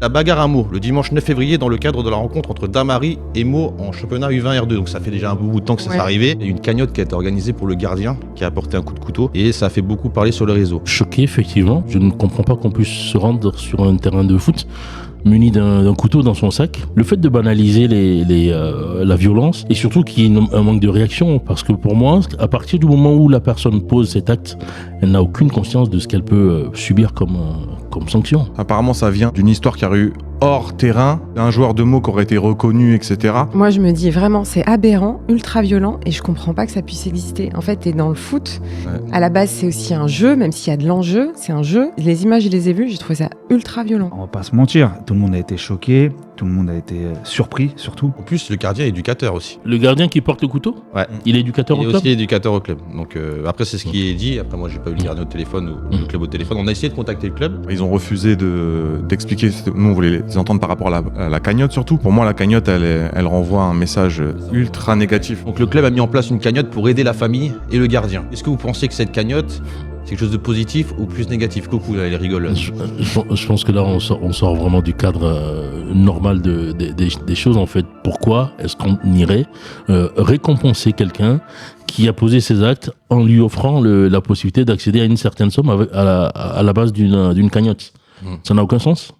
La bagarre à Meaux, le dimanche 9 février, dans le cadre de la rencontre entre Damary et Meaux en championnat U20 R2. Donc ça fait déjà un bout de temps que ça s'est arrivé. Il y a une cagnotte qui a été organisée pour le gardien, qui a apporté un coup de couteau. Et ça a fait beaucoup parler sur le réseau. Choqué, effectivement. Je ne comprends pas qu'on puisse se rendre sur un terrain de foot muni d'un couteau dans son sac. Le fait de banaliser la violence et surtout qu'il y ait un manque de réaction, parce que pour moi, à partir du moment où la personne pose cet acte, elle n'a aucune conscience de ce qu'elle peut subir comme sanction. Apparemment, ça vient d'une histoire qui a eu hors terrain, un joueur de Meaux qui aurait été reconnu, etc. Moi, je me dis vraiment, c'est aberrant, ultra violent, et je comprends pas que ça puisse exister. En fait, t'es dans le foot. Ouais. À la base, c'est aussi un jeu, même s'il y a de l'enjeu, c'est un jeu. Les images, je les ai vues, j'ai trouvé ça ultra violent. On va pas se mentir, tout le monde a été choqué, tout le monde a été surpris, surtout. En plus, le gardien est éducateur aussi. Le gardien qui porte le couteau ? Ouais. Il est éducateur au club ? Il est aussi éducateur au club. Donc après, c'est ce qui est dit. Après, moi, j'ai pas eu le gardien au téléphone ou le club au téléphone. On a essayé de contacter le club. Ils ont refusé d'expliquer. Nous, on voulait les entendre par rapport à la cagnotte surtout. Pour moi, la cagnotte, elle renvoie un message ultra négatif. Donc le club a mis en place une cagnotte pour aider la famille et le gardien. Est-ce que vous pensez que cette cagnotte, c'est quelque chose de positif ou plus négatif? Coucou, là, il rigole. Je pense que là, on sort vraiment du cadre normal des choses, en fait. Pourquoi est-ce qu'on irait récompenser quelqu'un qui a posé ses actes en lui offrant la possibilité d'accéder à une certaine somme à la base d'une cagnotte? Ça n'a aucun sens.